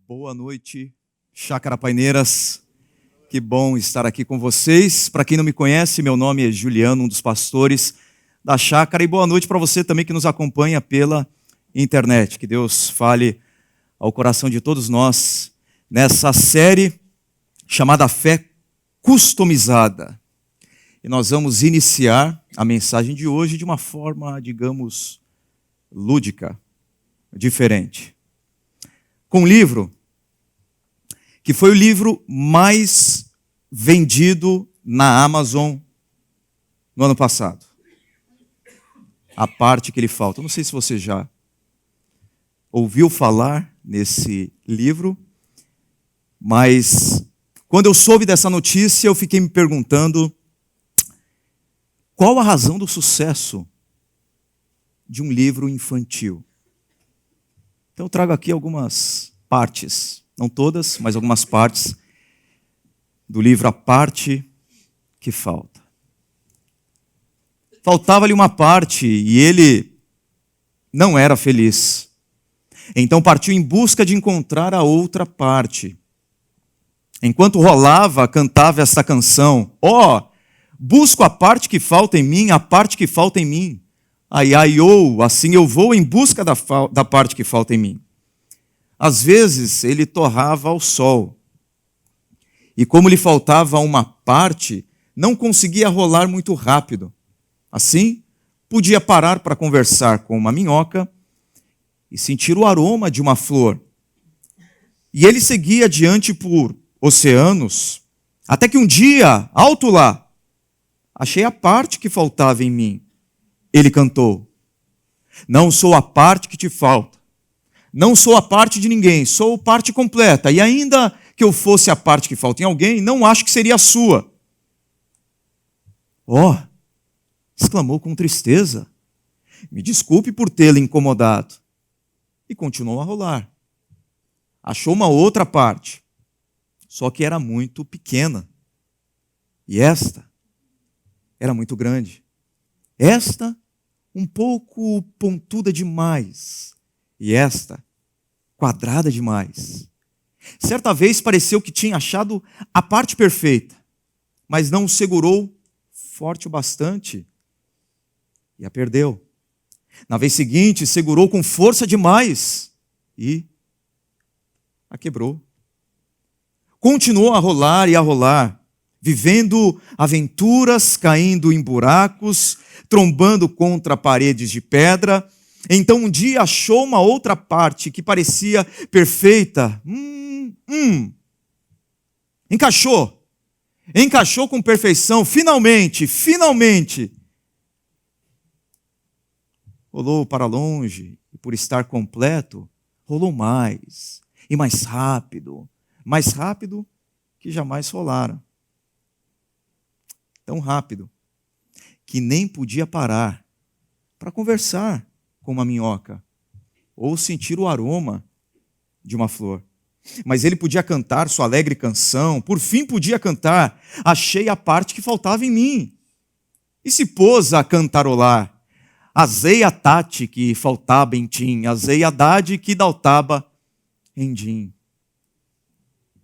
Boa noite, Chácara Paineiras. Que bom estar aqui com vocês. Para quem não me conhece, meu nome é Juliano, um dos pastores da Chácara. E boa noite para você também que nos acompanha pela internet. Que Deus fale ao coração de todos nós nessa série chamada Fé Customizada. E nós vamos iniciar a mensagem de hoje de uma forma, digamos, lúdica, diferente. Com um livro que foi o livro mais vendido na Amazon no ano passado. A parte que lhe falta. Eu não sei se você já ouviu falar nesse livro, mas quando eu soube dessa notícia, eu fiquei me perguntando qual a razão do sucesso de um livro infantil. Então eu trago aqui algumas partes, não todas, mas algumas partes do livro A Parte que Falta. Faltava-lhe uma parte e ele não era feliz. Então partiu em busca de encontrar a outra parte. Enquanto rolava, cantava essa canção: busco a parte que falta em mim, a parte que falta em mim. Ai, ai, assim eu vou em busca da parte que falta em mim. Às vezes ele torrava ao sol. E como lhe faltava uma parte, não conseguia rolar muito rápido. Assim, podia parar para conversar com uma minhoca e sentir o aroma de uma flor. E ele seguia adiante por oceanos, até que um dia, alto lá, achei a parte que faltava em mim. Ele cantou: não sou a parte que te falta. Não sou a parte de ninguém, sou parte completa. E ainda que eu fosse a parte que falta em alguém, não acho que seria a sua. Exclamou com tristeza. Me desculpe por tê-la incomodado. E continuou a rolar. Achou uma outra parte, só que era muito pequena. E esta era muito grande. Esta, um pouco pontuda demais. E esta, quadrada demais. Certa vez pareceu que tinha achado a parte perfeita, mas não segurou forte o bastante e a perdeu. Na vez seguinte, segurou com força demais e a quebrou. Continuou a rolar e a rolar, vivendo aventuras, caindo em buracos, trombando contra paredes de pedra. Então um dia achou uma outra parte que parecia perfeita. Encaixou com perfeição, finalmente. Rolou para longe, e por estar completo, rolou mais, e mais rápido que jamais rolara. Tão rápido, que nem podia parar para conversar com uma minhoca, ou sentir o aroma de uma flor. Mas ele podia cantar sua alegre canção, por fim podia cantar: achei a parte que faltava em mim. E se pôs a cantarolar: azei a tati que faltava em tim, azei a dade que daltava em din.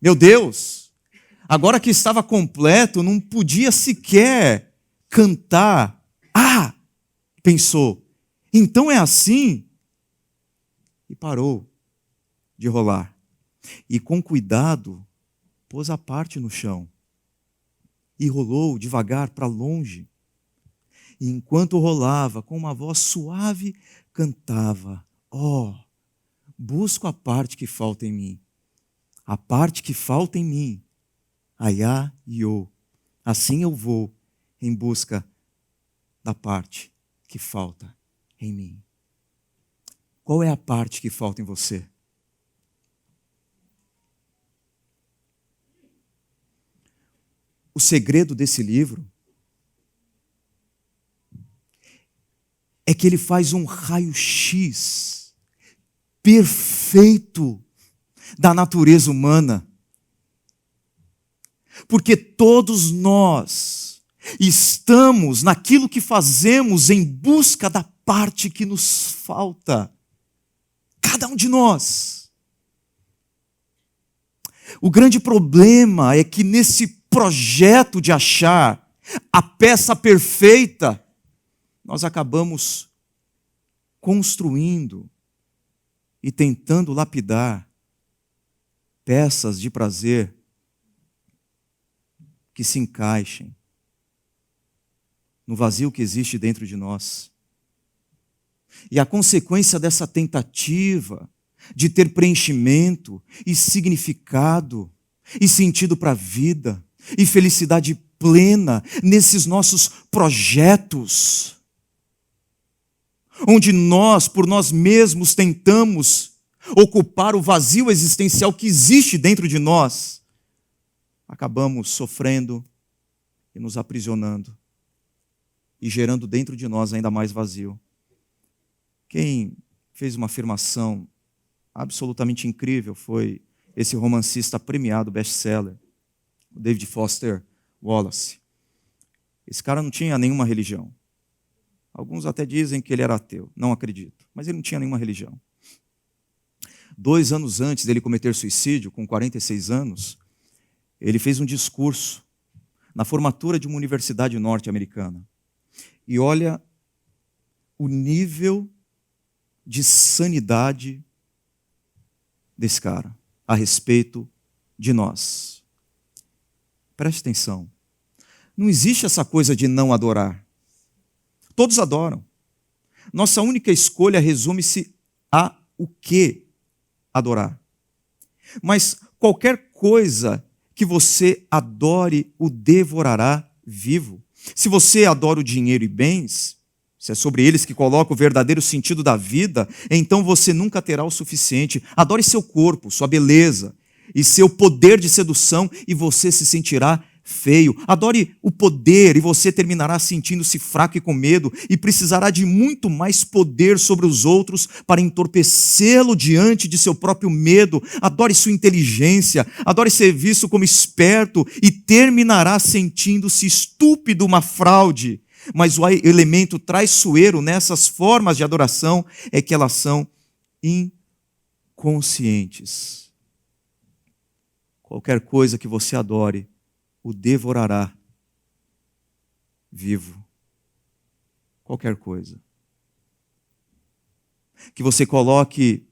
Meu Deus, agora que estava completo, não podia sequer cantar. Pensou, então é assim? E parou de rolar. E com cuidado, pôs a parte no chão. E rolou devagar para longe. E enquanto rolava, com uma voz suave, cantava: busco a parte que falta em mim. A parte que falta em mim. Aiá e assim eu vou em busca da parte que falta em mim. Qual é a parte que falta em você? O segredo desse livro é que ele faz um raio-x perfeito da natureza humana. Porque todos nós estamos naquilo que fazemos em busca da parte que nos falta. Cada um de nós. O grande problema é que nesse projeto de achar a peça perfeita, nós acabamos construindo e tentando lapidar peças de prazer que se encaixem no vazio que existe dentro de nós. E a consequência dessa tentativa de ter preenchimento e significado e sentido para a vida e felicidade plena nesses nossos projetos, onde nós, por nós mesmos, tentamos ocupar o vazio existencial que existe dentro de nós, acabamos sofrendo e nos aprisionando e gerando dentro de nós ainda mais vazio. Quem fez uma afirmação absolutamente incrível foi esse romancista premiado, best-seller, David Foster Wallace. Esse cara não tinha nenhuma religião. Alguns até dizem que ele era ateu, não acredito, mas ele não tinha nenhuma religião. 2 anos antes dele cometer suicídio, com 46 anos, ele fez um discurso na formatura de uma universidade norte-americana. E olha o nível de sanidade desse cara a respeito de nós. Preste atenção. Não existe essa coisa de não adorar. Todos adoram. Nossa única escolha resume-se a o que adorar. Mas qualquer coisa que você adore o devorará vivo. Se você adora o dinheiro e bens, se é sobre eles que coloca o verdadeiro sentido da vida, então você nunca terá o suficiente. Adore seu corpo, sua beleza e seu poder de sedução e você se sentirá feio. Adore o poder e você terminará sentindo-se fraco e com medo e precisará de muito mais poder sobre os outros para entorpecê-lo diante de seu próprio medo. Adore sua inteligência, adore ser visto como esperto e terminará sentindo-se estúpido, uma fraude. Mas o elemento traiçoeiro nessas formas de adoração é que elas são inconscientes. Qualquer coisa que você adore o devorará vivo. Qualquer coisa. Que você coloque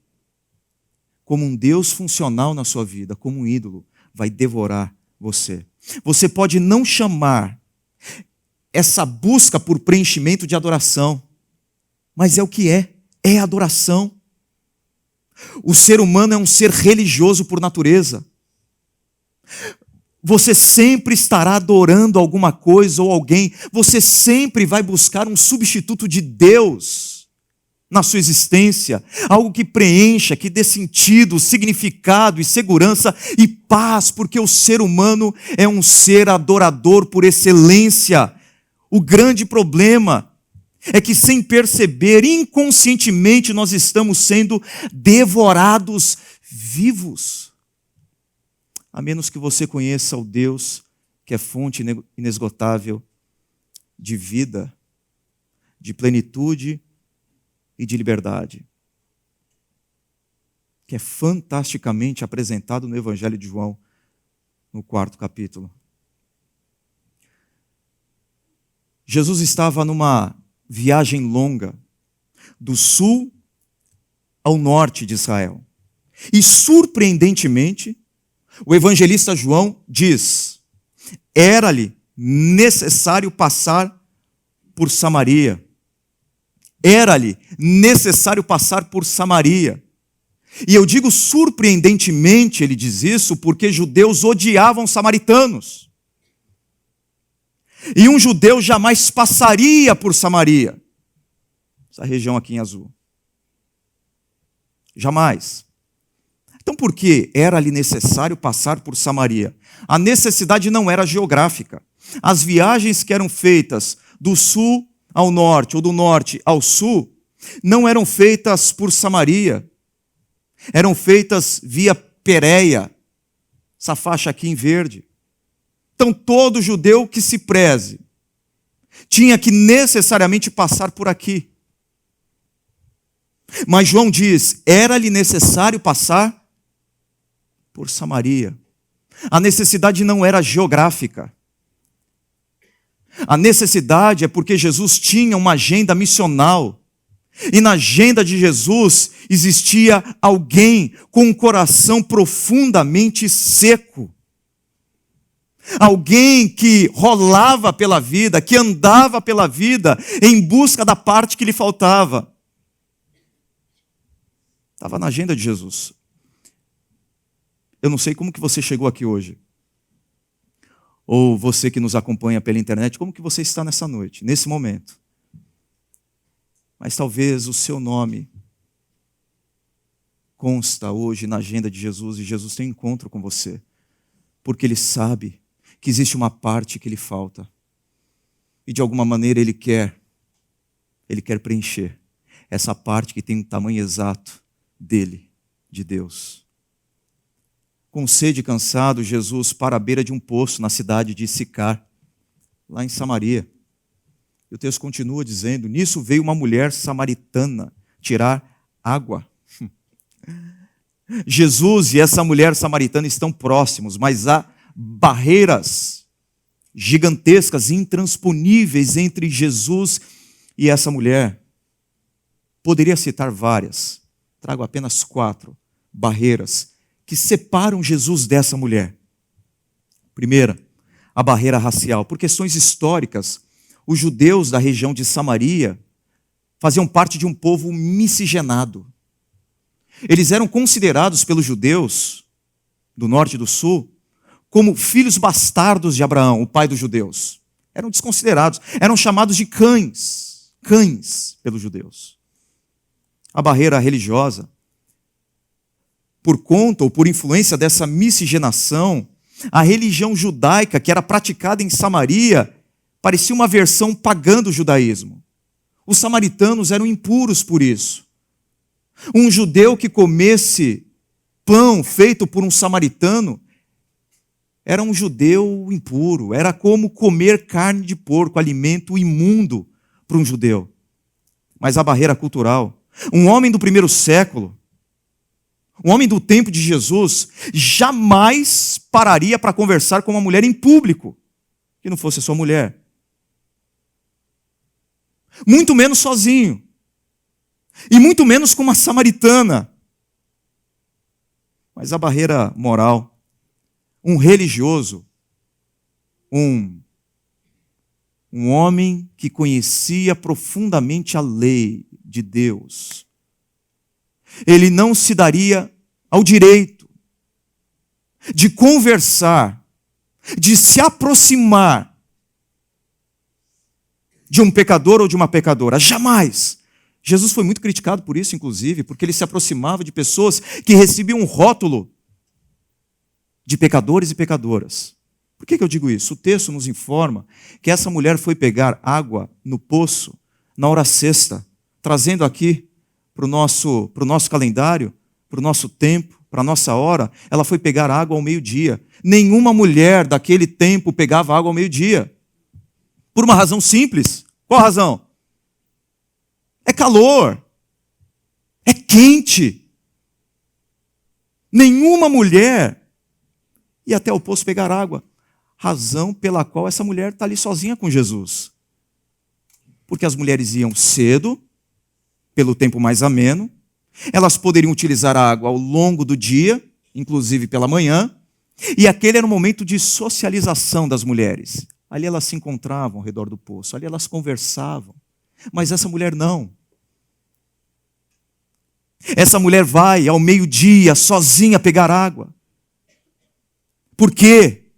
como um Deus funcional na sua vida, como um ídolo, vai devorar você. Você pode não chamar essa busca por preenchimento de adoração, mas é o que é adoração. O ser humano é um ser religioso por natureza. Você sempre estará adorando alguma coisa ou alguém. Você sempre vai buscar um substituto de Deus na sua existência. Algo que preencha, que dê sentido, significado e segurança e paz, porque o ser humano é um ser adorador por excelência. O grande problema é que, sem perceber, inconscientemente, nós estamos sendo devorados vivos. A menos que você conheça o Deus que é fonte inesgotável de vida, de plenitude e de liberdade, que é fantasticamente apresentado no Evangelho de João, no 4º capítulo. Jesus estava numa viagem longa, do sul ao norte de Israel. E, surpreendentemente, o evangelista João diz: era-lhe necessário passar por Samaria. Era-lhe necessário passar por Samaria. E eu digo surpreendentemente, ele diz isso, porque judeus odiavam samaritanos. E um judeu jamais passaria por Samaria. Essa região aqui em azul. Jamais. Então, por que era-lhe necessário passar por Samaria? A necessidade não era geográfica. As viagens que eram feitas do sul ao norte, ou do norte ao sul, não eram feitas por Samaria. Eram feitas via Pérea, essa faixa aqui em verde. Então, todo judeu que se preze tinha que necessariamente passar por aqui. Mas João diz, era-lhe necessário passar por Samaria. A necessidade não era geográfica. A necessidade é porque Jesus tinha uma agenda missional. E na agenda de Jesus existia alguém com um coração profundamente seco. Alguém que rolava pela vida, que andava pela vida em busca da parte que lhe faltava. Estava na agenda de Jesus. Eu não sei como que você chegou aqui hoje. Ou você que nos acompanha pela internet, como que você está nessa noite, nesse momento. Mas talvez o seu nome consta hoje na agenda de Jesus e Jesus tem um encontro com você. Porque Ele sabe que existe uma parte que lhe falta. E de alguma maneira Ele quer preencher essa parte que tem o tamanho exato dele, de Deus. Com sede e cansado, Jesus para a beira de um poço na cidade de Sicar, lá em Samaria. E o texto continua dizendo, nisso veio uma mulher samaritana tirar água. Jesus e essa mulher samaritana estão próximos, mas há barreiras gigantescas, intransponíveis entre Jesus e essa mulher. Poderia citar várias, trago apenas 4 barreiras que separam Jesus dessa mulher. Primeira, a barreira racial. Por questões históricas, os judeus da região de Samaria faziam parte de um povo miscigenado. Eles eram considerados pelos judeus do norte e do sul como filhos bastardos de Abraão, o pai dos judeus. Eram desconsiderados, eram chamados de cães pelos judeus. A barreira religiosa, por conta ou por influência dessa miscigenação, a religião judaica que era praticada em Samaria parecia uma versão pagã do judaísmo. Os samaritanos eram impuros por isso. Um judeu que comesse pão feito por um samaritano era um judeu impuro, era como comer carne de porco, alimento imundo para um judeu. Mas a barreira cultural, um homem do primeiro século, um homem do tempo de Jesus, jamais pararia para conversar com uma mulher em público, que não fosse a sua mulher. Muito menos sozinho. E muito menos com uma samaritana. Mas a barreira moral, um religioso, um homem que conhecia profundamente a lei de Deus, ele não se daria ao direito de conversar, de se aproximar de um pecador ou de uma pecadora. Jamais. Jesus foi muito criticado por isso, inclusive, porque ele se aproximava de pessoas que recebiam um rótulo de pecadores e pecadoras. Por que eu digo isso? O texto nos informa que essa mulher foi pegar água no poço na hora sexta, trazendo aqui para o nosso calendário, para o nosso tempo, para a nossa hora, ela foi pegar água ao meio-dia. Nenhuma mulher daquele tempo pegava água ao meio-dia. Por uma razão simples. Qual a razão? É calor. É quente. Nenhuma mulher ia até o poço pegar água. Razão pela qual essa mulher está ali sozinha com Jesus. Porque as mulheres iam cedo, pelo tempo mais ameno, elas poderiam utilizar a água ao longo do dia, inclusive pela manhã, e aquele era um momento de socialização das mulheres. Ali elas se encontravam ao redor do poço, ali elas conversavam. Mas essa mulher não. Essa mulher vai ao meio-dia, sozinha, pegar água. Por quê?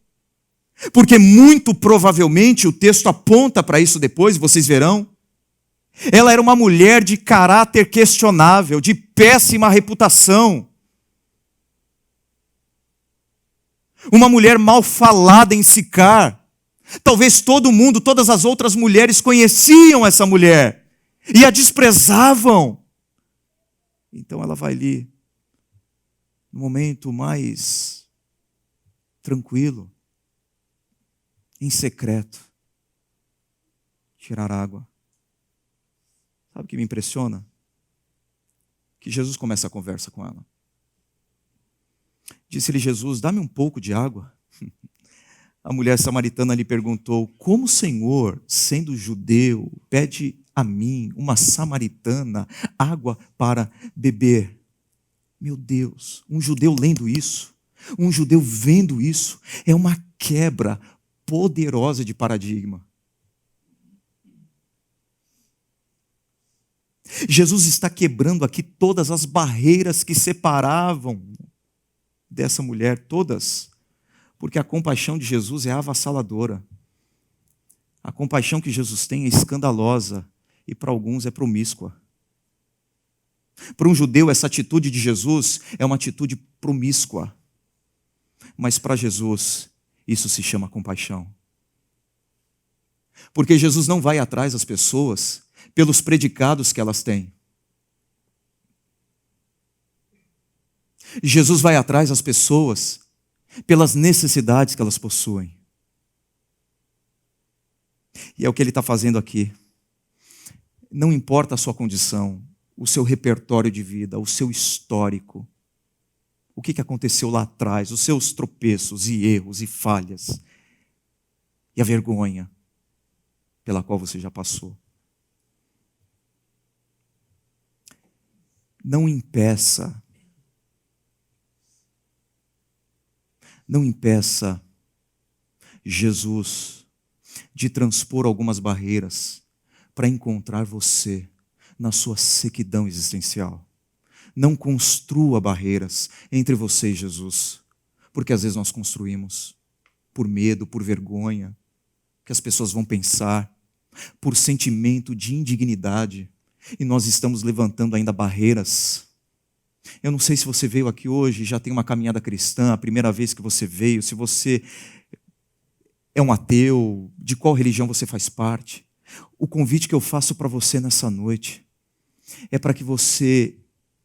Porque muito provavelmente, o texto aponta para isso depois, vocês verão, ela era uma mulher de caráter questionável, de péssima reputação. Uma mulher mal falada em Sicar. Talvez todo mundo, todas as outras mulheres conheciam essa mulher e a desprezavam. Então ela vai ali, no momento mais tranquilo, em secreto, tirar água. Sabe o que me impressiona? Que Jesus começa a conversa com ela. Disse-lhe Jesus: dá-me um pouco de água. A mulher samaritana lhe perguntou: como o Senhor, sendo judeu, pede a mim, uma samaritana, água para beber? Meu Deus, um judeu lendo isso, um judeu vendo isso, é uma quebra poderosa de paradigma. Jesus está quebrando aqui todas as barreiras que separavam dessa mulher, todas, porque a compaixão de Jesus é avassaladora. A compaixão que Jesus tem é escandalosa e para alguns é promíscua. Para um judeu, essa atitude de Jesus é uma atitude promíscua, mas para Jesus, isso se chama compaixão. Porque Jesus não vai atrás das pessoas pelos predicados que elas têm. Jesus vai atrás das pessoas pelas necessidades que elas possuem. E é o que ele está fazendo aqui. Não importa a sua condição, o seu repertório de vida, o seu histórico, o que aconteceu lá atrás, os seus tropeços e erros e falhas, e a vergonha pela qual você já passou. Não impeça Jesus de transpor algumas barreiras para encontrar você na sua sequidão existencial. Não construa barreiras entre você e Jesus, porque às vezes nós construímos por medo, por vergonha, que as pessoas vão pensar, por sentimento de indignidade, e nós estamos levantando ainda barreiras. Eu não sei se você veio aqui hoje e já tem uma caminhada cristã, a primeira vez que você veio, se você é um ateu, de qual religião você faz parte. O convite que eu faço para você nessa noite é para que você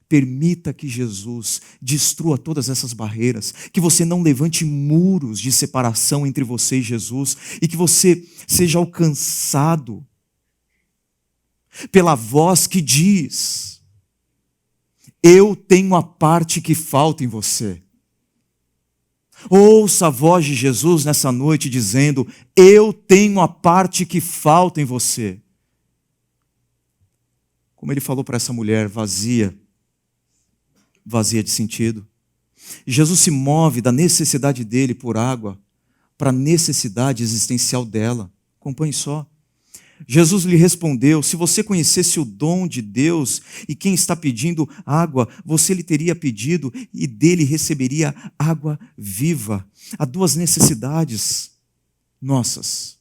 permita que Jesus destrua todas essas barreiras, que você não levante muros de separação entre você e Jesus, e que você seja alcançado pela voz que diz: eu tenho a parte que falta em você. Ouça a voz de Jesus nessa noite dizendo: eu tenho a parte que falta em você. Como ele falou para essa mulher vazia de sentido. Jesus se move da necessidade dele por água para a necessidade existencial dela. Acompanhe só. Jesus lhe respondeu: se você conhecesse o dom de Deus e quem está pedindo água, você lhe teria pedido e dele receberia água viva. Há duas necessidades nossas: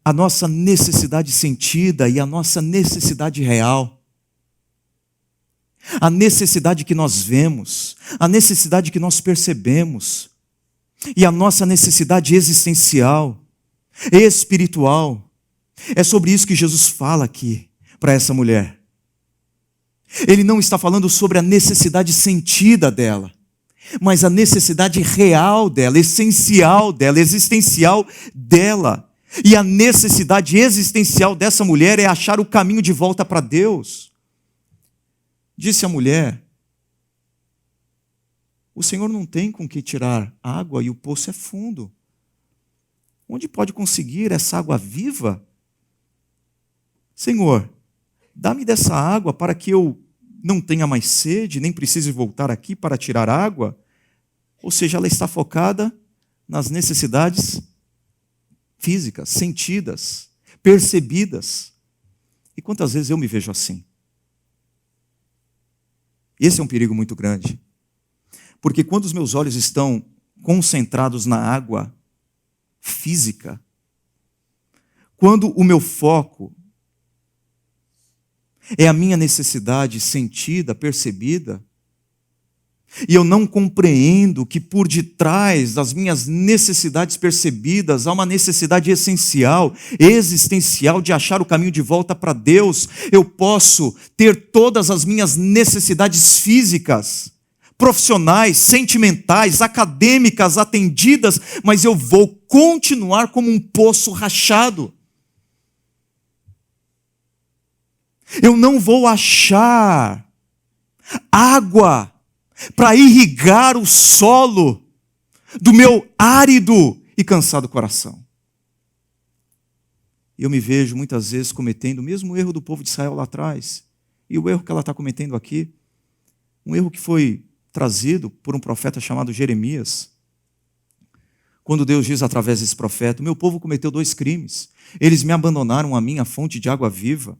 a nossa necessidade sentida e a nossa necessidade real. A necessidade que nós vemos, a necessidade que nós percebemos, e a nossa necessidade existencial, espiritual. É sobre isso que Jesus fala aqui para essa mulher. Ele não está falando sobre a necessidade sentida dela, mas a necessidade real dela, essencial dela, existencial dela. E a necessidade existencial dessa mulher é achar o caminho de volta para Deus. Disse a mulher: o Senhor não tem com que tirar água e o poço é fundo. Onde pode conseguir essa água viva? Senhor, dá-me dessa água para que eu não tenha mais sede, nem precise voltar aqui para tirar água. Ou seja, ela está focada nas necessidades físicas, sentidas, percebidas. E quantas vezes eu me vejo assim? Esse é um perigo muito grande. Porque quando os meus olhos estão concentrados na água física, quando o meu foco é a minha necessidade sentida, percebida, e eu não compreendo que por detrás das minhas necessidades percebidas há uma necessidade essencial, existencial de achar o caminho de volta para Deus, eu posso ter todas as minhas necessidades físicas, profissionais, sentimentais, acadêmicas atendidas, mas eu vou continuar como um poço rachado. Eu não vou achar água para irrigar o solo do meu árido e cansado coração. E eu me vejo muitas vezes cometendo o mesmo erro do povo de Israel lá atrás, e o erro que ela está cometendo aqui, um erro que foi trazido por um profeta chamado Jeremias, quando Deus diz através desse profeta: o meu povo cometeu 2 crimes, eles me abandonaram a mim, a fonte de água viva,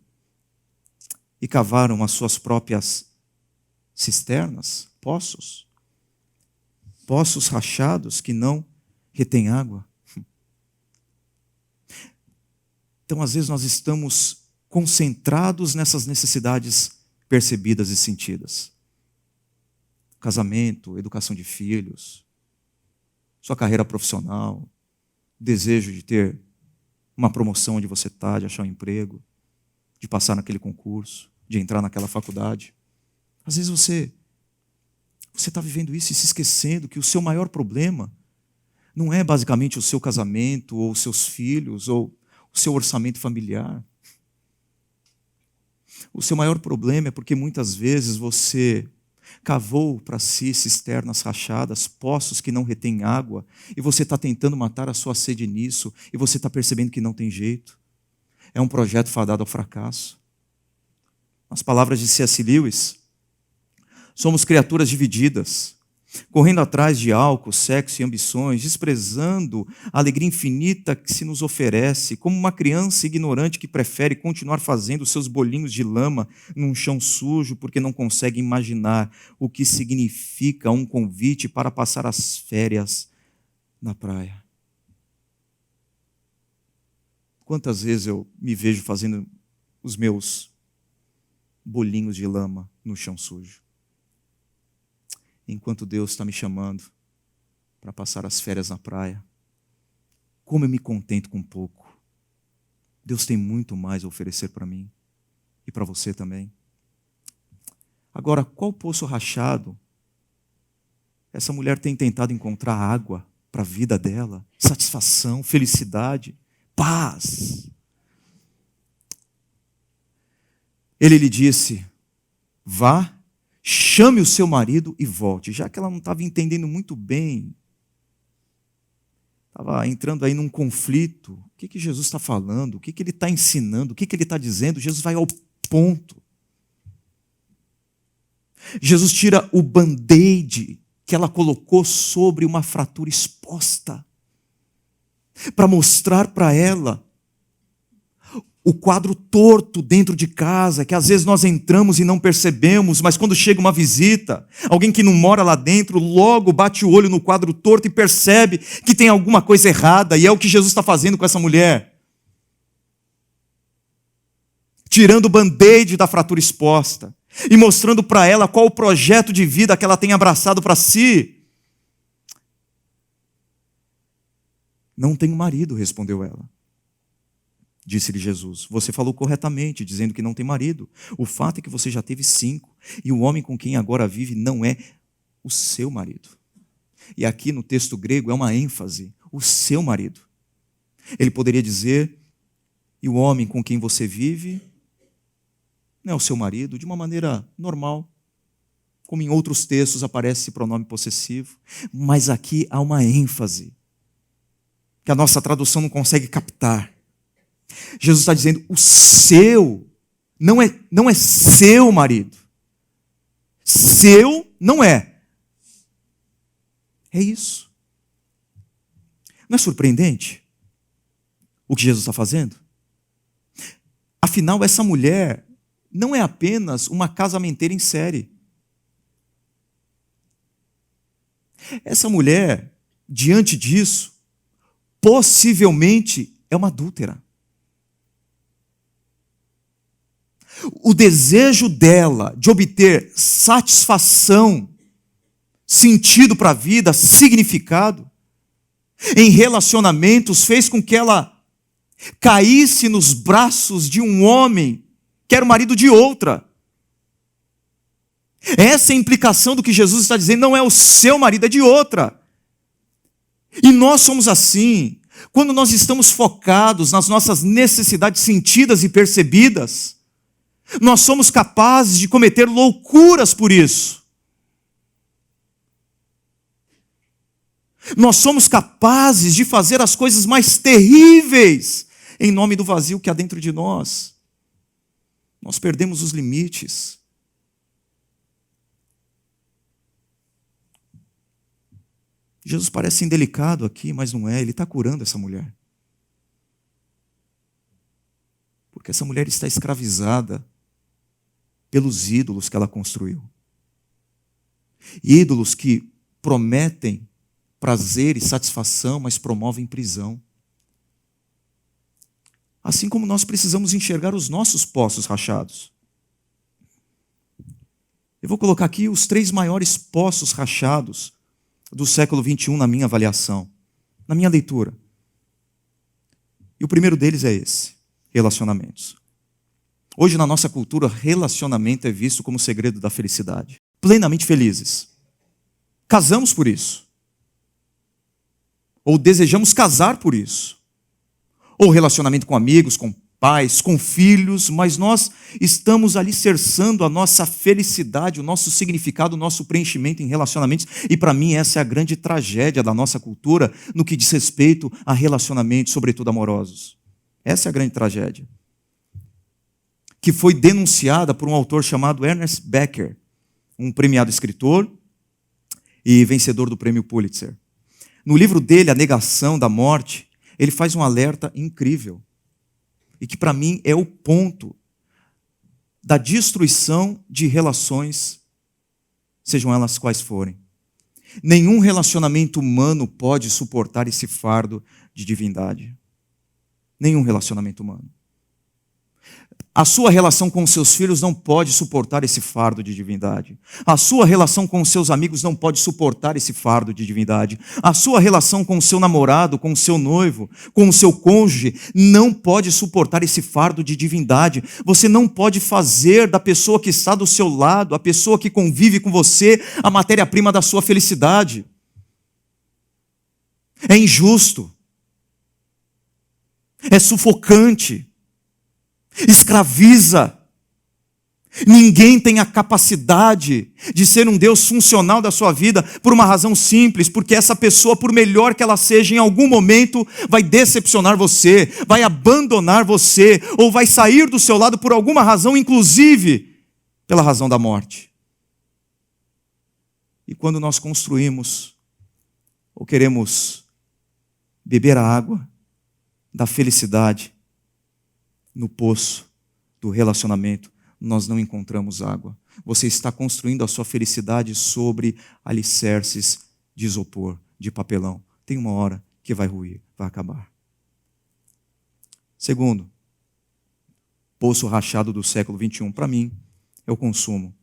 e cavaram as suas próprias cisternas, poços rachados que não retêm água. Então, às vezes, nós estamos concentrados nessas necessidades percebidas e sentidas. Casamento, educação de filhos, sua carreira profissional, desejo de ter uma promoção onde você está, de achar um emprego, de passar naquele concurso, de entrar naquela faculdade. Às vezes você está vivendo isso e se esquecendo que o seu maior problema não é basicamente o seu casamento, ou os seus filhos, ou o seu orçamento familiar. O seu maior problema é porque muitas vezes você cavou para si cisternas rachadas, poços que não retêm água, e você está tentando matar a sua sede nisso, e você está percebendo que não tem jeito. É um projeto fadado ao fracasso. As palavras de C.S. Lewis: somos criaturas divididas, correndo atrás de álcool, sexo e ambições, desprezando a alegria infinita que se nos oferece, como uma criança ignorante que prefere continuar fazendo seus bolinhos de lama num chão sujo porque não consegue imaginar o que significa um convite para passar as férias na praia. Quantas vezes eu me vejo fazendo os meus bolinhos de lama no chão sujo, enquanto Deus está me chamando para passar as férias na praia. Como eu me contento com pouco. Deus tem muito mais a oferecer para mim e para você também. Agora, qual poço rachado essa mulher tem tentado encontrar água para a vida dela? Satisfação, felicidade, paz. Ele lhe disse: vá, chame o seu marido e volte. Já que ela não estava entendendo muito bem, estava entrando aí num conflito. O que Jesus está falando? O que ele está ensinando? O que ele está dizendo? Jesus vai ao ponto. Jesus tira o band-aid que ela colocou sobre uma fratura exposta, para mostrar para ela o quadro torto dentro de casa, que às vezes nós entramos e não percebemos, mas quando chega uma visita, alguém que não mora lá dentro, logo bate o olho no quadro torto e percebe que tem alguma coisa errada, e é o que Jesus está fazendo com essa mulher. Tirando o band-aid da fratura exposta e mostrando para ela qual o projeto de vida que ela tem abraçado para si. Não tenho marido, respondeu ela. Disse-lhe Jesus: você falou corretamente, dizendo que não tem marido. O fato é que você já teve 5, e o homem com quem agora vive não é o seu marido. E aqui no texto grego é uma ênfase: o seu marido. Ele poderia dizer: e o homem com quem você vive não é o seu marido, de uma maneira normal, como em outros textos aparece esse pronome possessivo. Mas aqui há uma ênfase que a nossa tradução não consegue captar. Jesus está dizendo: o seu não é seu marido. Seu não é. É isso. Não é surpreendente o que Jesus está fazendo? Afinal, essa mulher não é apenas uma casamenteira em série. Essa mulher, diante disso, possivelmente é uma adúltera. O desejo dela de obter satisfação, sentido para a vida, significado, em relacionamentos, fez com que ela caísse nos braços de um homem que era o marido de outra. Essa é a implicação do que Jesus está dizendo: não é o seu marido, é de outra. E nós somos assim, quando nós estamos focados nas nossas necessidades sentidas e percebidas, nós somos capazes de cometer loucuras por isso. Nós somos capazes de fazer as coisas mais terríveis em nome do vazio que há dentro de nós. Nós perdemos os limites. Jesus parece indelicado aqui, mas não é. Ele está curando essa mulher. Porque essa mulher está escravizada pelos ídolos que ela construiu. Ídolos que prometem prazer e satisfação, mas promovem prisão. Assim como nós precisamos enxergar os nossos poços rachados. Eu vou colocar aqui os 3 maiores poços rachados do século XXI na minha avaliação, na minha leitura. E o primeiro deles é esse: relacionamentos. Hoje, na nossa cultura, relacionamento é visto como o segredo da felicidade. Plenamente felizes. Casamos por isso. Ou desejamos casar por isso. Ou relacionamento com amigos, com pais, com filhos, mas nós estamos alicerçando a nossa felicidade, o nosso significado, o nosso preenchimento em relacionamentos. E para mim essa é a grande tragédia da nossa cultura no que diz respeito a relacionamentos, sobretudo amorosos. Essa é a grande tragédia. Que foi denunciada por um autor chamado Ernest Becker, um premiado escritor e vencedor do prêmio Pulitzer. No livro dele, A Negação da Morte, ele faz um alerta incrível. E que para mim é o ponto da destruição de relações, sejam elas quais forem. Nenhum relacionamento humano pode suportar esse fardo de divindade. Nenhum relacionamento humano. A sua relação com os seus filhos não pode suportar esse fardo de divindade. A sua relação com os seus amigos não pode suportar esse fardo de divindade. A sua relação com o seu namorado, com o seu noivo, com o seu cônjuge, não pode suportar esse fardo de divindade. Você não pode fazer da pessoa que está do seu lado, a pessoa que convive com você, a matéria-prima da sua felicidade. É injusto. É sufocante. Escraviza. Ninguém tem a capacidade de ser um Deus funcional da sua vida por uma razão simples, porque essa pessoa, por melhor que ela seja, em algum momento vai decepcionar você, vai abandonar você, ou vai sair do seu lado por alguma razão, inclusive pela razão da morte. E quando nós construímos ou queremos beber a água da felicidade no poço do relacionamento, nós não encontramos água. Você está construindo a sua felicidade sobre alicerces de isopor, de papelão. Tem uma hora que vai ruir, vai acabar. Segundo, poço rachado do século XXI, para mim, é o consumo.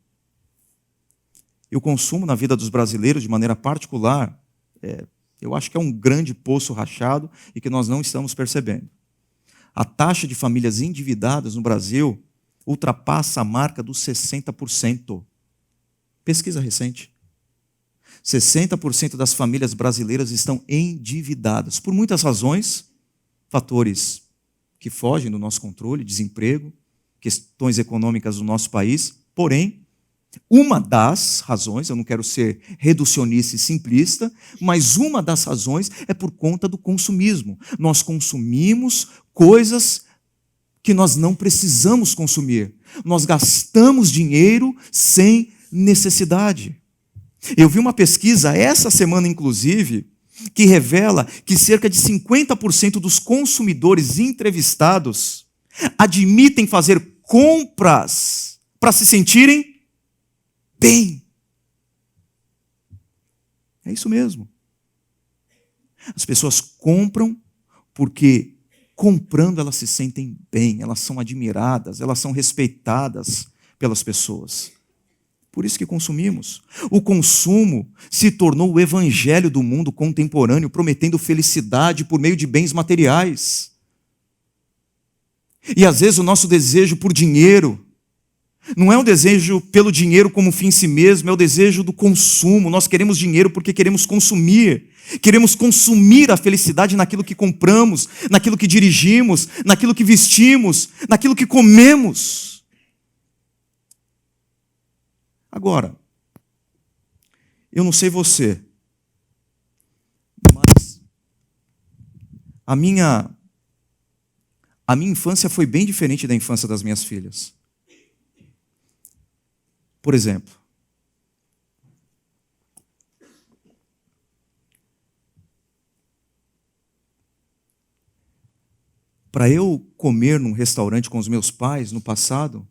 E o consumo na vida dos brasileiros, de maneira particular, eu acho que é um grande poço rachado e que nós não estamos percebendo. A taxa de famílias endividadas no Brasil ultrapassa a marca dos 60%. Pesquisa recente. 60% das famílias brasileiras estão endividadas, por muitas razões, fatores que fogem do nosso controle, desemprego, questões econômicas do nosso país, porém, uma das razões, eu não quero ser reducionista e simplista, mas uma das razões é por conta do consumismo. Nós consumimos coisas que nós não precisamos consumir. Nós gastamos dinheiro sem necessidade. Eu vi uma pesquisa essa semana, inclusive, que revela que cerca de 50% dos consumidores entrevistados admitem fazer compras para se sentirem bem. É isso mesmo. As pessoas compram porque, comprando, elas se sentem bem, elas são admiradas, elas são respeitadas pelas pessoas. Por isso que consumimos. O consumo se tornou o evangelho do mundo contemporâneo, prometendo felicidade por meio de bens materiais. E às vezes o nosso desejo por dinheiro não é um desejo pelo dinheiro como fim em si mesmo, é o desejo do consumo. Nós queremos dinheiro porque queremos consumir. Queremos consumir a felicidade naquilo que compramos, naquilo que dirigimos, naquilo que vestimos, naquilo que comemos. Agora, eu não sei você, A minha infância foi bem diferente da infância das minhas filhas. Por exemplo, para eu comer num restaurante com os meus pais no passado,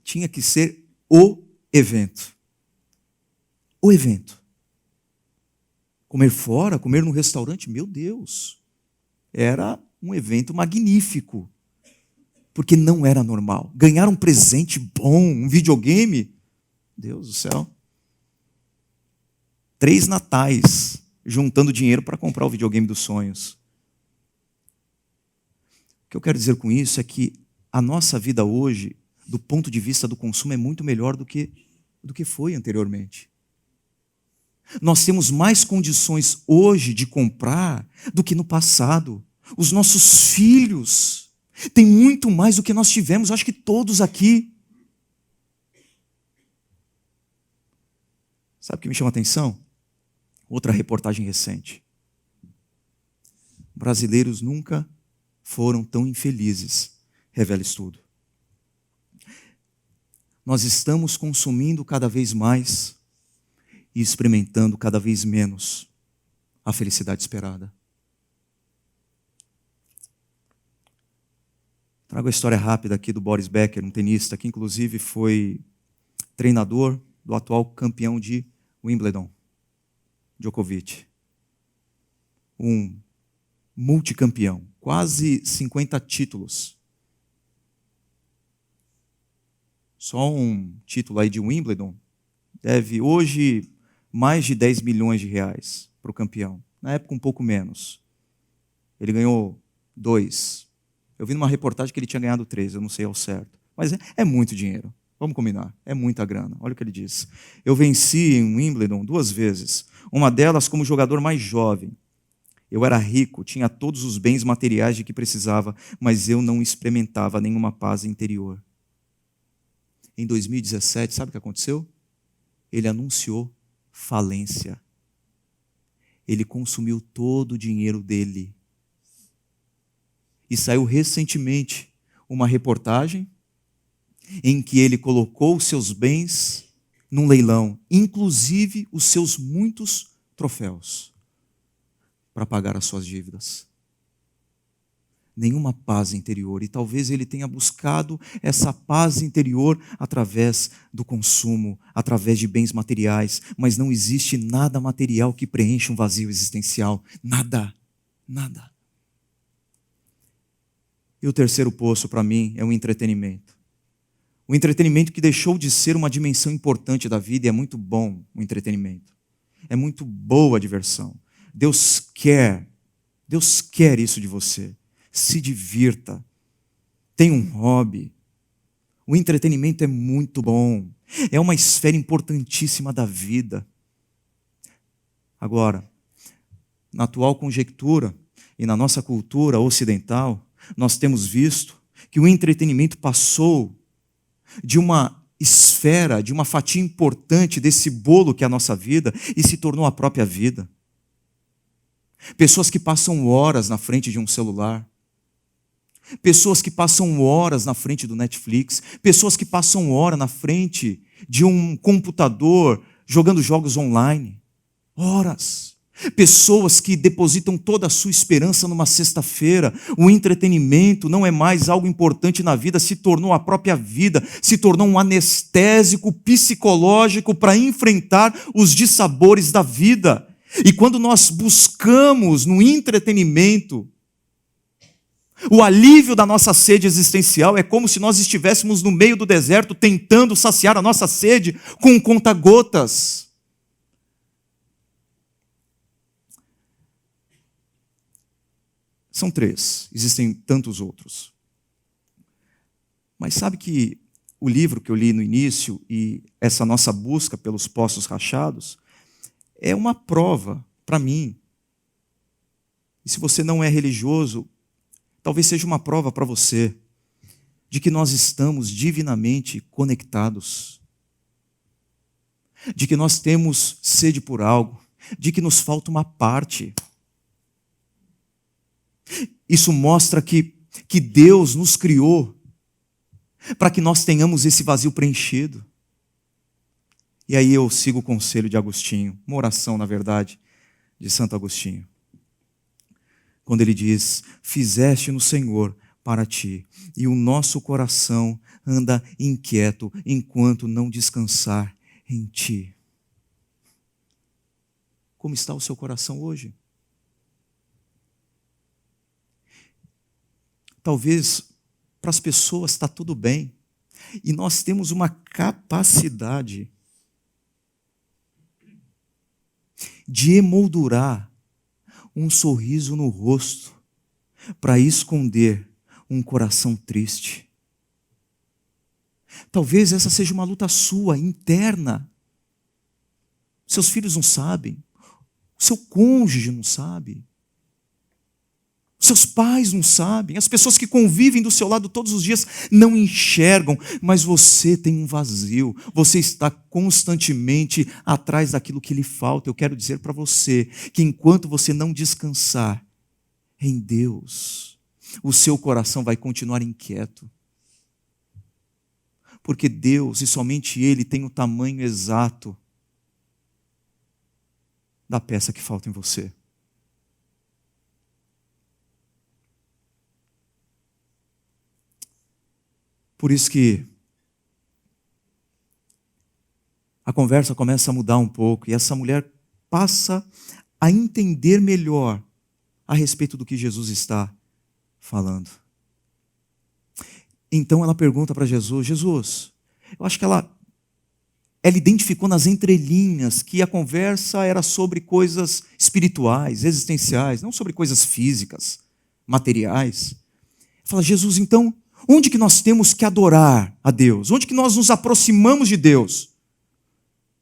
tinha que ser o evento. O evento. Comer fora, comer num restaurante, meu Deus, era um evento magnífico, porque não era normal. Ganhar um presente bom, um videogame, Deus do céu. 3 natais, juntando dinheiro para comprar o videogame dos sonhos. O que eu quero dizer com isso é que a nossa vida hoje, do ponto de vista do consumo, é muito melhor do que foi anteriormente. Nós temos mais condições hoje de comprar do que no passado. Os nossos filhos têm muito mais do que nós tivemos, acho que todos aqui. Sabe o que me chama a atenção? Outra reportagem recente. Brasileiros nunca foram tão infelizes, revela estudo. Nós estamos consumindo cada vez mais e experimentando cada vez menos a felicidade esperada. Trago a história rápida aqui do Boris Becker, um tenista que inclusive foi treinador do atual campeão de Wimbledon, Djokovic. Um multicampeão, quase 50 títulos. Só um título aí de Wimbledon deve hoje mais de 10 milhões de reais para o campeão. Na época um pouco menos. Ele ganhou 2. Eu vi numa reportagem que ele tinha ganhado 3, eu não sei ao certo. Mas é muito dinheiro, vamos combinar, é muita grana. Olha o que ele diz. Eu venci em Wimbledon 2 vezes, uma delas como jogador mais jovem. Eu era rico, tinha todos os bens materiais de que precisava, mas eu não experimentava nenhuma paz interior. Em 2017, sabe o que aconteceu? Ele anunciou falência. Ele consumiu todo o dinheiro dele. E saiu recentemente uma reportagem em que ele colocou os seus bens num leilão, inclusive os seus muitos troféus, para pagar as suas dívidas. Nenhuma paz interior. E talvez ele tenha buscado essa paz interior através do consumo, através de bens materiais, mas não existe nada material que preencha um vazio existencial. Nada. Nada. E o terceiro poço, para mim, é o entretenimento. O entretenimento que deixou de ser uma dimensão importante da vida, e é muito bom o entretenimento. É muito boa a diversão. Deus quer isso de você. Se divirta. Tenha um hobby. O entretenimento é muito bom. É uma esfera importantíssima da vida. Agora, na atual conjectura e na nossa cultura ocidental, nós temos visto que o entretenimento passou de uma esfera, de uma fatia importante desse bolo que é a nossa vida e se tornou a própria vida. Pessoas que passam horas na frente de um celular. Pessoas que passam horas na frente do Netflix. Pessoas que passam horas na frente de um computador jogando jogos online. Horas. Pessoas que depositam toda a sua esperança numa sexta-feira. O entretenimento não é mais algo importante na vida, se tornou a própria vida, se tornou um anestésico psicológico para enfrentar os dissabores da vida. E quando nós buscamos no entretenimento o alívio da nossa sede existencial, é como se nós estivéssemos no meio do deserto tentando saciar a nossa sede com um conta-gotas. São 3, existem tantos outros. Mas sabe que o livro que eu li no início e essa nossa busca pelos poços rachados é uma prova para mim. E se você não é religioso, talvez seja uma prova para você de que nós estamos divinamente conectados, de que nós temos sede por algo, de que nos falta uma parte. Isso mostra que Deus nos criou para que nós tenhamos esse vazio preenchido. E aí eu sigo o conselho de Agostinho, uma oração, na verdade, de Santo Agostinho. Quando ele diz: fizeste no Senhor para ti, e o nosso coração anda inquieto enquanto não descansar em ti. Como está o seu coração hoje? Talvez para as pessoas está tudo bem, e nós temos uma capacidade de emoldurar um sorriso no rosto para esconder um coração triste. Talvez essa seja uma luta sua, interna. Seus filhos não sabem, o seu cônjuge não sabe, seus pais não sabem, as pessoas que convivem do seu lado todos os dias não enxergam, mas você tem um vazio, você está constantemente atrás daquilo que lhe falta. Eu quero dizer para você que enquanto você não descansar em Deus, o seu coração vai continuar inquieto. Porque Deus, e somente Ele, tem o tamanho exato da peça que falta em você. Por isso que a conversa começa a mudar um pouco, e essa mulher passa a entender melhor a respeito do que Jesus está falando. Então ela pergunta para Jesus: Jesus, eu acho que ela identificou nas entrelinhas que a conversa era sobre coisas espirituais, existenciais, não sobre coisas físicas, materiais. Fala: Jesus, então, onde que nós temos que adorar a Deus? Onde que nós nos aproximamos de Deus?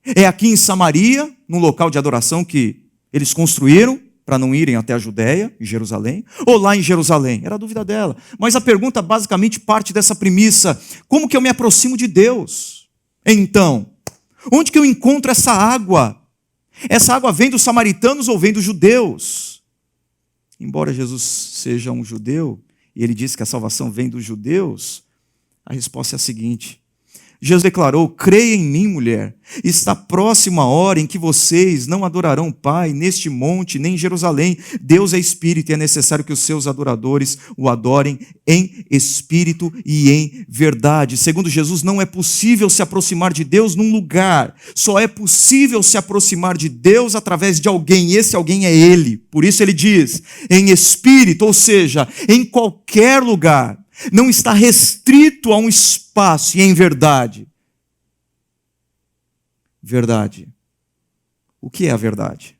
É aqui em Samaria, num local de adoração que eles construíram para não irem até a Judéia, em Jerusalém, ou lá em Jerusalém? Era a dúvida dela. Mas a pergunta basicamente parte dessa premissa: como que eu me aproximo de Deus? Então, onde que eu encontro essa água? Essa água vem dos samaritanos ou vem dos judeus? Embora Jesus seja um judeu, e ele disse que a salvação vem dos judeus, a resposta é a seguinte: Jesus declarou: creia em mim, mulher, está próxima a hora em que vocês não adorarão o Pai neste monte, nem em Jerusalém. Deus é espírito e é necessário que os seus adoradores o adorem em espírito e em verdade. Segundo Jesus, não é possível se aproximar de Deus num lugar, só é possível se aproximar de Deus através de alguém, e esse alguém é Ele. Por isso ele diz, em espírito, ou seja, em qualquer lugar. Não está restrito a um espaço, e em verdade. Verdade. O que é a verdade?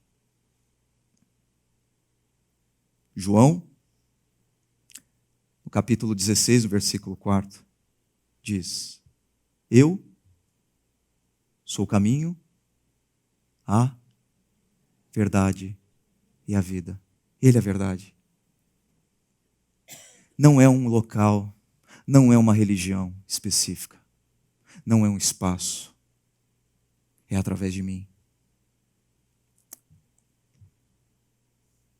João, no capítulo 16, no versículo 4, diz: eu sou o caminho, a verdade e a vida. Ele é a verdade. Não é um local, não é uma religião específica, não é um espaço, é através de mim.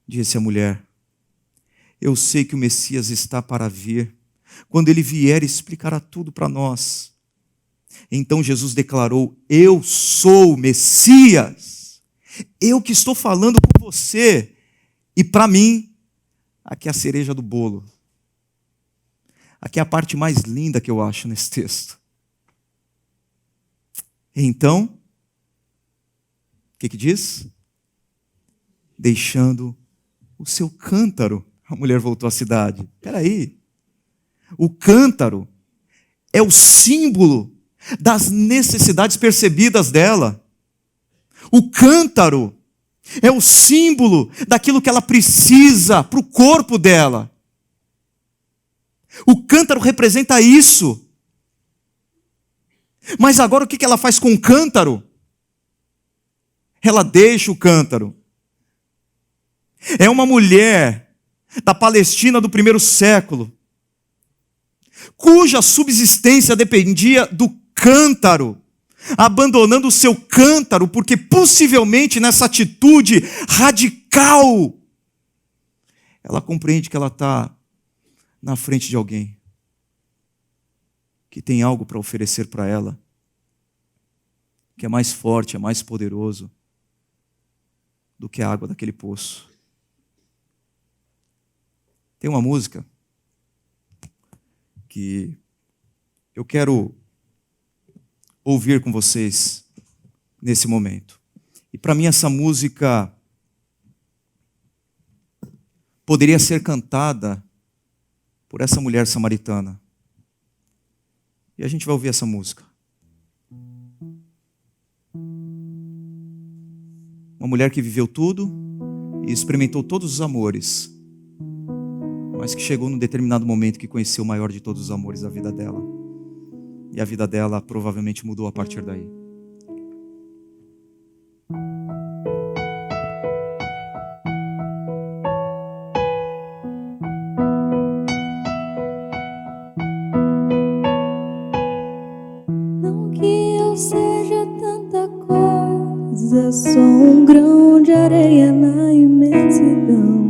Disse a mulher: eu sei que o Messias está para vir, quando ele vier explicará tudo para nós. Então Jesus declarou: eu sou o Messias, eu que estou falando com você, e para mim, aqui é a cereja do bolo. Aqui é a parte mais linda que eu acho nesse texto. Então, o que diz? Deixando o seu cântaro, a mulher voltou à cidade. Espera aí. O cântaro é o símbolo das necessidades percebidas dela. O cântaro é o símbolo daquilo que ela precisa para o corpo dela. O cântaro representa isso. Mas agora o que ela faz com o cântaro? Ela deixa o cântaro. É uma mulher da Palestina do primeiro século, cuja subsistência dependia do cântaro, abandonando o seu cântaro, porque possivelmente nessa atitude radical, ela compreende que ela está na frente de alguém que tem algo para oferecer para ela, que é mais forte, é mais poderoso do que a água daquele poço. Tem uma música que eu quero ouvir com vocês nesse momento. E para mim essa música poderia ser cantada por essa mulher samaritana. E a gente vai ouvir essa música. Uma mulher que viveu tudo e experimentou todos os amores, mas que chegou num determinado momento que conheceu o maior de todos os amores da vida dela. E a vida dela provavelmente mudou a partir daí. Não que eu seja tanta coisa, sou um grão de areia na imensidão,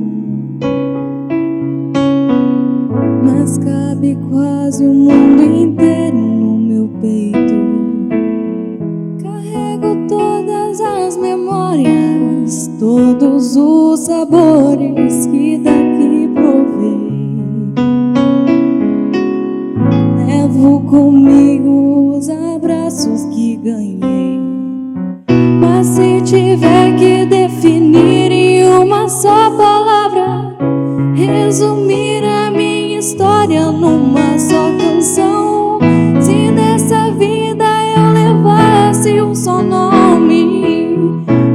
mas cabe quase o mundo inteiro no meu peito. Carrego todas as memórias, todos os sabores que daqui provei. Levo comigo os abraços que ganhei, mas se tiver que definir em uma só palavra, resumir a minha história numa só canção, se nessa vida eu levasse um só nome,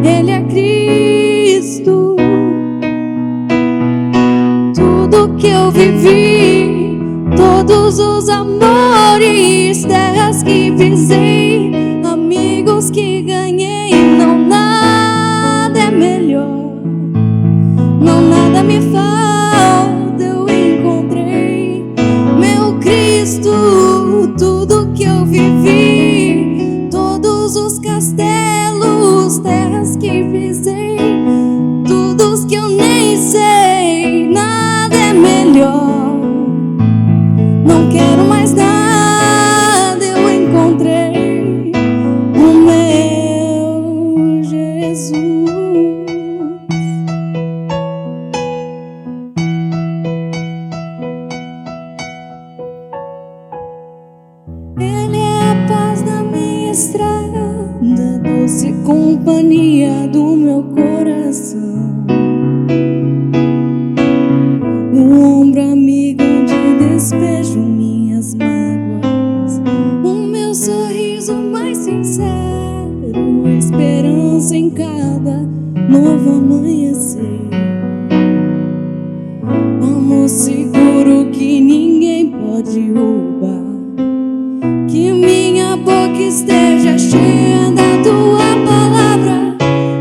Ele é Cristo. Tudo que eu vivi, todos os amores, terras que pisei, amigos que ganhei, não nada é melhor, não nada me falta, eu encontrei meu Cristo. Tudo que eu vivi, todos os castelos, terras que pisei, todos que eu nem sei, nada é melhor. Não quero mais nada, eu encontrei o meu Jesus. Ele é a paz na minha estrada, doce companhia do meu coração, o ombro amigo onde despejo minhas mágoas, o meu sorriso mais sincero, a esperança em cada novo amanhecer, amor seguro que ninguém pode roubar, que minha boca esteja cheia da tua palavra,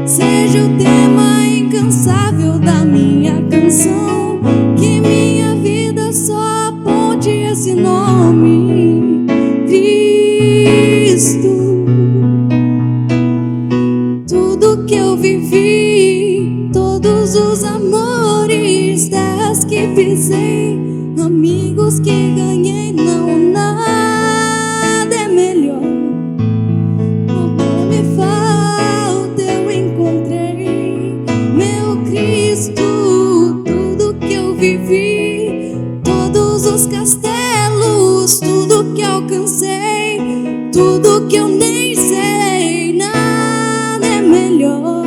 seja o tema incansável da minha canção, que minha vida só aponte esse nome, Cristo. Tudo que eu vivi, todos os amores, terras que pisei, amigos que ganhei, não nada é melhor, nada me falta, eu encontrei meu Cristo. Tudo que eu vivi, todos os castelos, tudo que alcancei, tudo que eu nem sei, nada é melhor.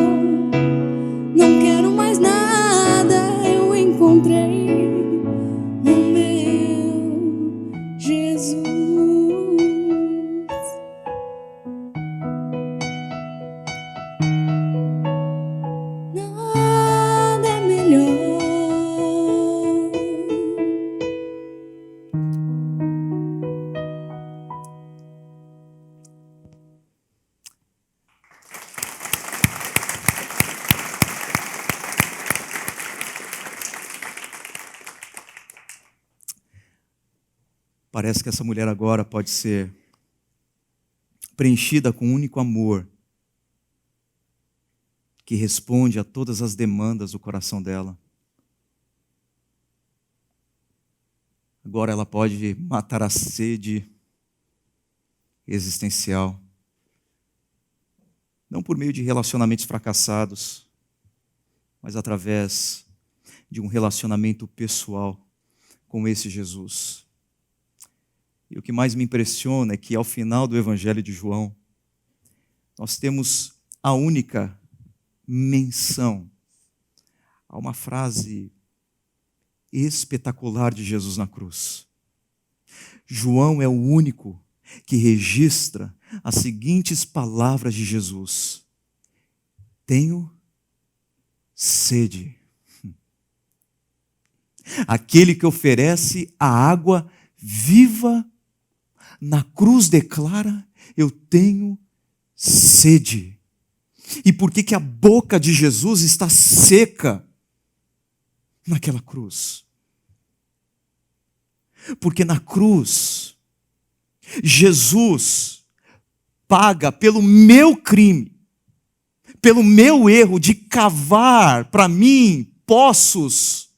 Não quero mais nada, eu encontrei o meu Jesus. Nada é melhor. Parece que essa mulher agora pode ser preenchida com um único amor que responde a todas as demandas do coração dela. Agora ela pode matar a sede existencial. Não por meio de relacionamentos fracassados, mas através de um relacionamento pessoal com esse Jesus. E o que mais me impressiona é que ao final do Evangelho de João, nós temos a única menção a uma frase espetacular de Jesus na cruz. João é o único que registra as seguintes palavras de Jesus: tenho sede. Aquele que oferece a água viva na cruz declara: eu tenho sede. E por que a boca de Jesus está seca naquela cruz? Porque na cruz, Jesus paga pelo meu crime, pelo meu erro de cavar para mim poços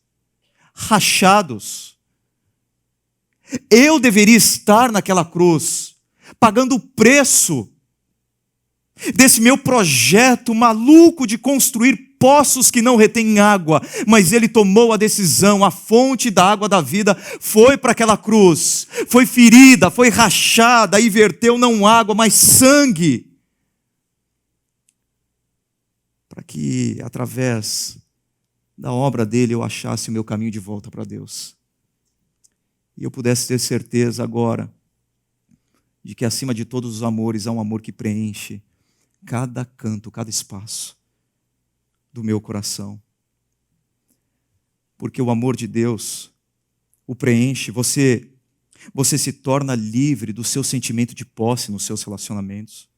rachados. Eu deveria estar naquela cruz, pagando o preço desse meu projeto maluco de construir poços que não retêm água, mas ele tomou a decisão, a fonte da água da vida foi para aquela cruz, foi ferida, foi rachada e verteu não água, mas sangue, para que através da obra dele eu achasse o meu caminho de volta para Deus. E eu pudesse ter certeza agora de que acima de todos os amores há um amor que preenche cada canto, cada espaço do meu coração. Porque o amor de Deus o preenche, você se torna livre do seu sentimento de posse nos seus relacionamentos,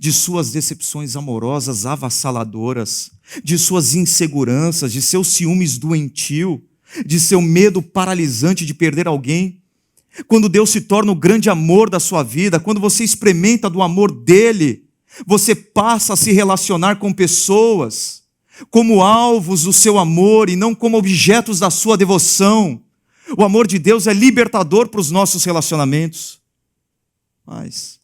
de suas decepções amorosas avassaladoras, de suas inseguranças, de seus ciúmes doentio, de seu medo paralisante de perder alguém. Quando Deus se torna o grande amor da sua vida, quando você experimenta do amor dele, você passa a se relacionar com pessoas como alvos do seu amor e não como objetos da sua devoção. O amor de Deus é libertador para os nossos relacionamentos. Mas,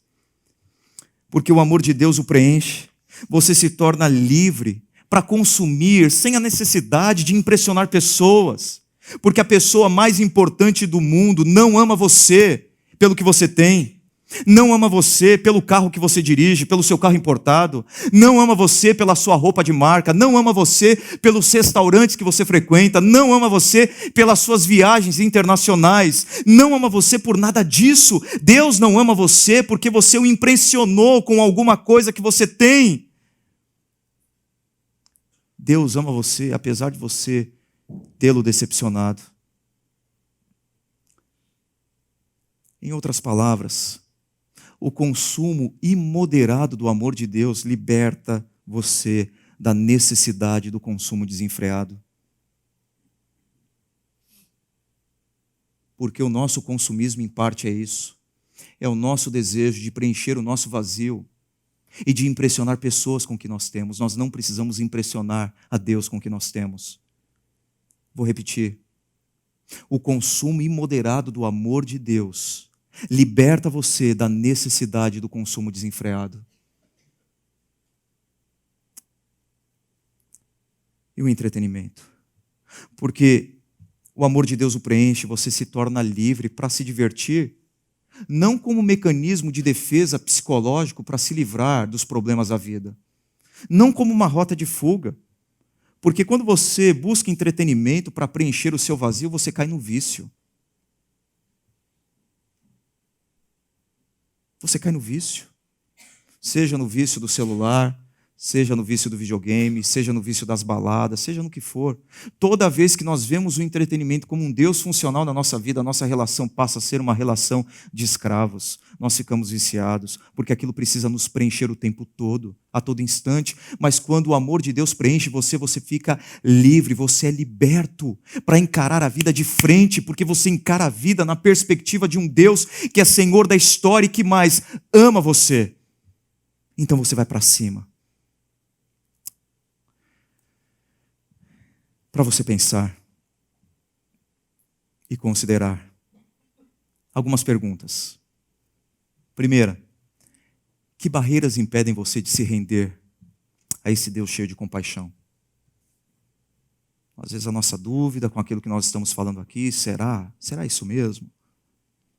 porque o amor de Deus o preenche, você se torna livre para consumir sem a necessidade de impressionar pessoas. Porque a pessoa mais importante do mundo não ama você pelo que você tem. Não ama você pelo carro que você dirige, pelo seu carro importado. Não ama você pela sua roupa de marca. Não ama você pelos restaurantes que você frequenta. Não ama você pelas suas viagens internacionais. Não ama você por nada disso. Deus não ama você porque você o impressionou com alguma coisa que você tem. Deus ama você apesar de você tê-lo decepcionado. Em outras palavras, o consumo imoderado do amor de Deus liberta você da necessidade do consumo desenfreado. Porque o nosso consumismo, em parte, é isso. É o nosso desejo de preencher o nosso vazio e de impressionar pessoas com o que nós temos. Nós não precisamos impressionar a Deus com o que nós temos. Vou repetir. O consumo imoderado do amor de Deus liberta você da necessidade do consumo desenfreado. E o entretenimento. Porque o amor de Deus o preenche, você se torna livre para se divertir, não como mecanismo de defesa psicológico para se livrar dos problemas da vida, não como uma rota de fuga. Porque quando você busca entretenimento para preencher o seu vazio, você cai no vício. Você cai no vício. Seja no vício do celular, seja no vício do videogame, seja no vício das baladas, seja no que for. Toda vez que nós vemos o entretenimento como um Deus funcional na nossa vida, a nossa relação passa a ser uma relação de escravos. Nós ficamos viciados, porque aquilo precisa nos preencher o tempo todo, a todo instante. Mas quando o amor de Deus preenche você, você fica livre, você é liberto para encarar a vida de frente, porque você encara a vida na perspectiva de um Deus que é Senhor da história e que mais ama você. Então você vai para cima. Para você pensar e considerar. algumas perguntas. Primeira, que barreiras impedem você de se render a esse Deus cheio de compaixão? Às vezes a nossa dúvida com aquilo que nós estamos falando aqui, será isso mesmo?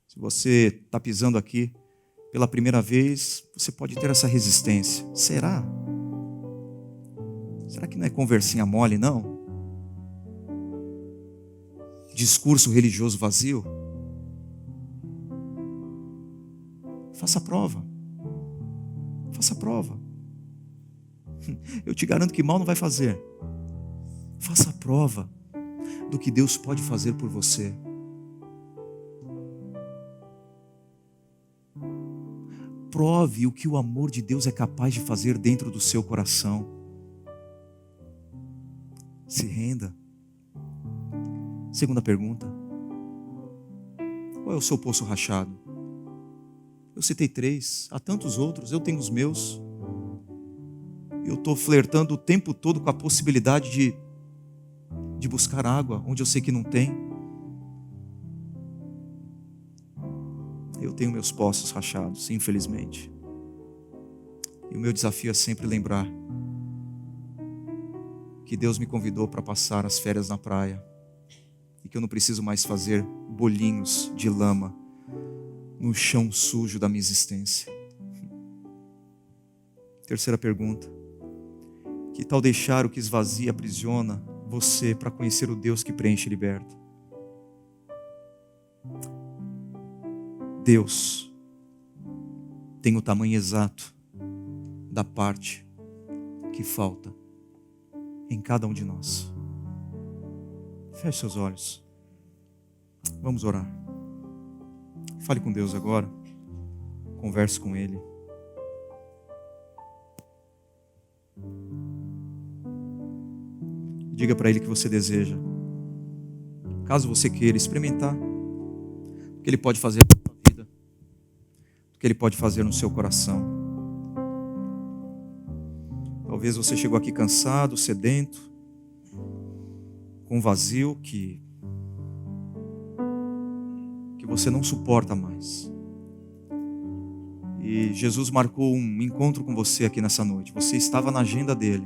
Se você está pisando aqui pela primeira vez, você pode ter essa resistência. Será? Será que não é conversinha mole, não? Discurso religioso vazio? Faça a prova. Faça a prova. Eu te garanto que mal não vai fazer. Faça a prova do que Deus pode fazer por você. Prove o que o amor de Deus é capaz de fazer dentro do seu coração. Se renda. Segunda pergunta. Qual é o seu poço rachado? Eu citei 3, há tantos outros, eu tenho os meus. Eu estou flertando o tempo todo com a possibilidade de buscar água onde eu sei que não tem. Eu tenho meus poços rachados, infelizmente. E o meu desafio é sempre lembrar que Deus me convidou para passar as férias na praia e que eu não preciso mais fazer bolinhos de lama no chão sujo da minha existência. Terceira pergunta. Que tal deixar o que esvazia e aprisiona você para conhecer o Deus que preenche e liberta? Deus tem o tamanho exato da parte que falta em cada um de nós. Feche seus olhos. Vamos orar. Fale com Deus agora. Converse com Ele. Diga para Ele que você deseja. Caso você queira experimentar o que Ele pode fazer na sua vida, o que Ele pode fazer no seu coração. Talvez você chegou aqui cansado, sedento, com um vazio que você não suporta mais. E Jesus marcou um encontro com você aqui nessa noite. Você estava na agenda dele.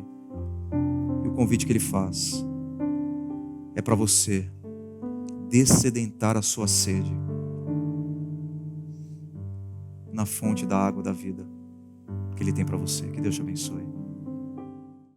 E o convite que ele faz é para você dessedentar a sua sede na fonte da água da vida que ele tem para você. Que Deus te abençoe.